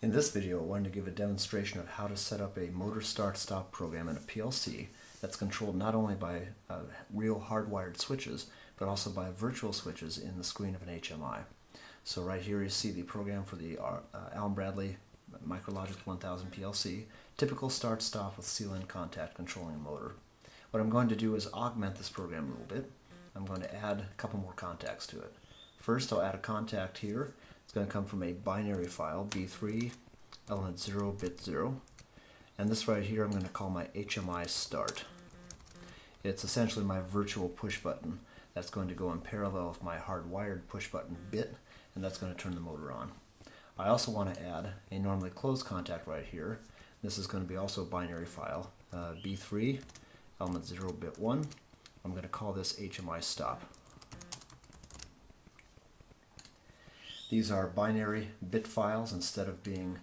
In this video, I wanted to give a demonstration of how to set up a motor start-stop program in a PLC that's controlled not only by real hardwired switches, but also by virtual switches in the screen of an HMI. So right here you see the program for the Allen Bradley Micrologic 1000 PLC, typical start-stop with seal-in contact controlling a motor. What I'm going to do is augment this program a little bit. I'm going to add a couple more contacts to it. First, I'll add a contact here. It's going to come from a binary file, B3, element 0, bit 0. And this right here I'm going to call my HMI start. It's essentially my virtual push button that's going to go in parallel with my hardwired push button bit, and that's going to turn the motor on. I also want to add a normally closed contact right here. This is going to be also a binary file, B3, element 0, bit 1. I'm going to call this HMI stop. These are binary bit files instead of being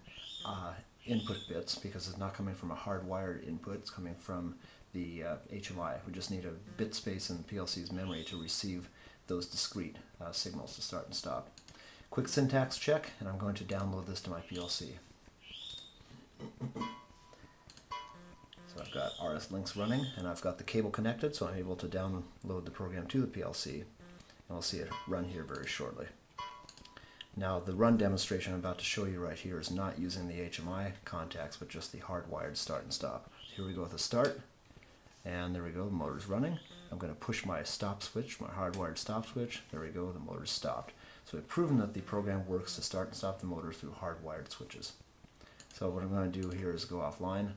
input bits, because it's not coming from a hardwired input, it's coming from the HMI. We just need a bit space in the PLC's memory to receive those discrete signals to start and stop. Quick syntax check, and I'm going to download this to my PLC. So I've got RS links running, and I've got the cable connected, so I'm able to download the program to the PLC, and we'll see it run here very shortly. Now, the run demonstration I'm about to show you right here is not using the HMI contacts, but just the hardwired start and stop. Here we go with the start, and there we go, the motor's running. I'm going to push my stop switch, my hardwired stop switch. There we go, the motor's stopped. So we've proven that the program works to start and stop the motor through hardwired switches. So what I'm going to do here is go offline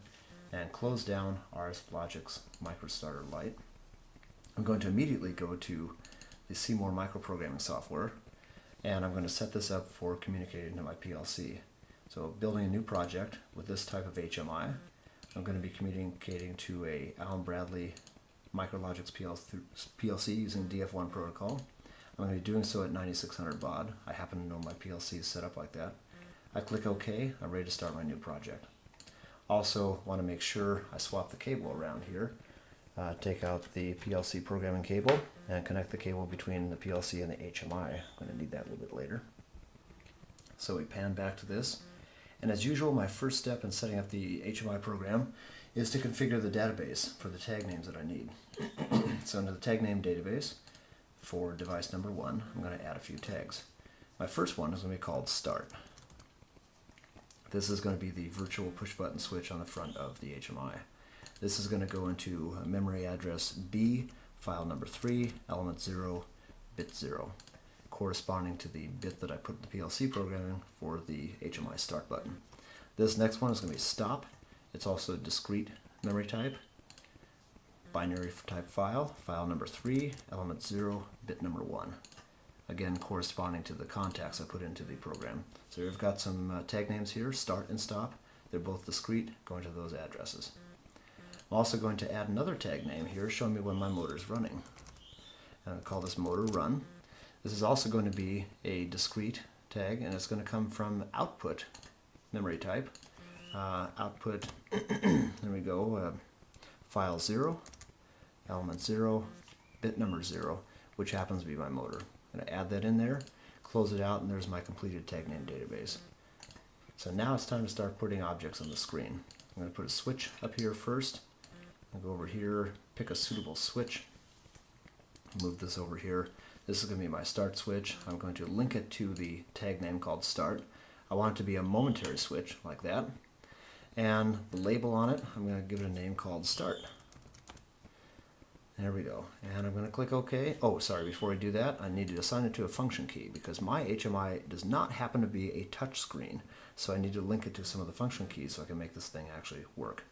and close down RS Logic's MicroStarter Lite. I'm going to immediately go to the Seymour microprogramming software, and I'm going to set this up for communicating to my PLC. So building a new project with this type of HMI, I'm going to be communicating to a Allen Bradley Micrologics PLC using DF1 protocol. I'm going to be doing so at 9600 baud. I happen to know my PLC is set up like that. I click OK, I'm ready to start my new project. Also want to make sure I swap the cable around here. Take out the PLC programming cable and connect the cable between the PLC and the HMI. I'm going to need that a little bit later. So we pan back to this, and as usual, my first step in setting up the HMI program is to configure the database for the tag names that I need. So into the tag name database for device number 1, I'm going to add a few tags. My first one is going to be called start. This is going to be the virtual push button switch on the front of the HMI. This is going to go into memory address B, file number 3, element 0, bit 0, corresponding to the bit that I put in the PLC programming for the HMI start button. This next one is going to be stop. It's also a discrete memory type, binary type file, file number 3, element 0, bit number 1. Again, corresponding to the contacts I put into the program. So we've got some tag names here, start and stop. They're both discrete, going to those addresses. I'm also going to add another tag name here showing me when my motor is running. And I'll call this motor run. This is also going to be a discrete tag, and it's going to come from output memory type. Output, there we go, file 0, element 0, bit number 0, which happens to be my motor. I'm going to add that in there, close it out, and there's my completed tag name database. So now it's time to start putting objects on the screen. I'm going to put a switch up here first. I'll go over here, pick a suitable switch, move this over here. This is going to be my start switch. I'm going to link it to the tag name called start. I want it to be a momentary switch, like that. And the label on it, I'm going to give it a name called start. There we go. And I'm going to click OK. Oh, sorry, before I do that, I need to assign it to a function key, because my HMI does not happen to be a touch screen. So I need to link it to some of the function keys so I can make this thing actually work.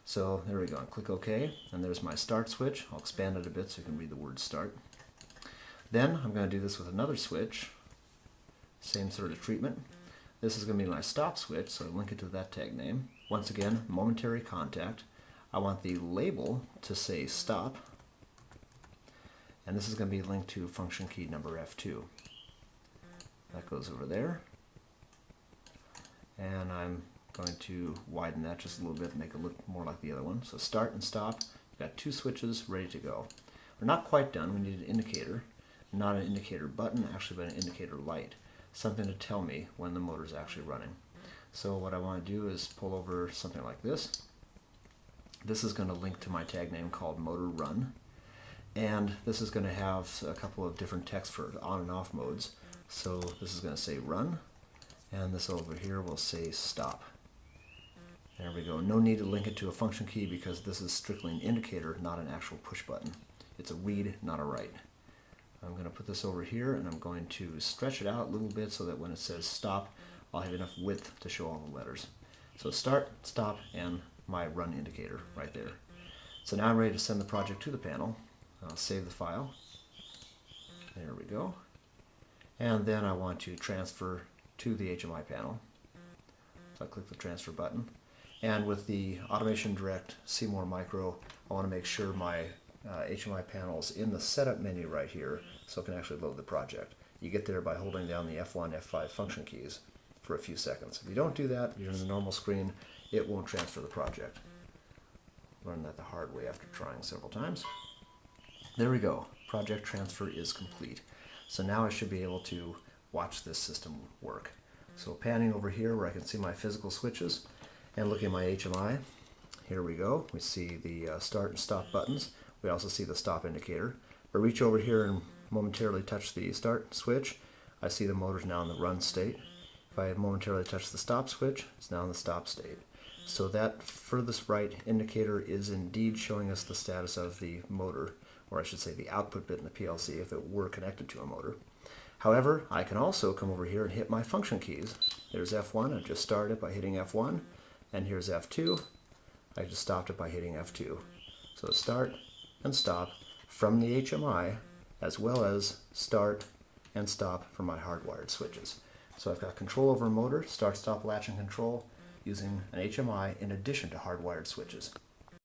So there we go. Click OK, and there's my start switch. I'll expand it a bit so you can read the word start. Then I'm going to do this with another switch. Same sort of treatment. This is going to be my stop switch, so I link it to that tag name. Once again, momentary contact. I want the label to say stop. And this is going to be linked to function key number F2. That goes over there. And I'm going to widen that just a little bit, make it look more like the other one. So start and stop. We've got two switches ready to go. We're not quite done. We need an indicator. Not an indicator button, actually, but an indicator light. Something to tell me when the motor is actually running. So what I want to do is pull over something like this. This is going to link to my tag name called motor run. And this is going to have a couple of different texts for on and off modes. So this is going to say run, and this over here will say stop. There we go. No need to link it to a function key because this is strictly an indicator, not an actual push button. It's a read, not a write. I'm going to put this over here, and I'm going to stretch it out a little bit so that when it says stop, I'll have enough width to show all the letters. So start, stop, and my run indicator right there. So now I'm ready to send the project to the panel. I'll save the file. There we go. And then I want to transfer to the HMI panel. So I click the transfer button. And with the Automation Direct Seymour Micro, I want to make sure my HMI panel is in the setup menu right here so it can actually load the project. You get there by holding down the F1, F5 function keys for a few seconds. If you don't do that, you're in the normal screen, it won't transfer the project. Learned that the hard way after trying several times. There we go. Project transfer is complete. So now I should be able to watch this system work. So panning over here where I can see my physical switches and looking at my HMI, here we go. We see the start and stop buttons. We also see the stop indicator. If I reach over here and momentarily touch the start switch, I see the motor's now in the run state. If I momentarily touch the stop switch, it's now in the stop state. So that furthest right indicator is indeed showing us the status of the motor, or I should say the output bit in the PLC if it were connected to a motor. However, I can also come over here and hit my function keys. There's F1, I just started it by hitting F1, and here's F2, I just stopped it by hitting F2. So start and stop from the HMI, as well as start and stop from my hardwired switches. So I've got control over a motor, start, stop, latch, and control using an HMI in addition to hardwired switches.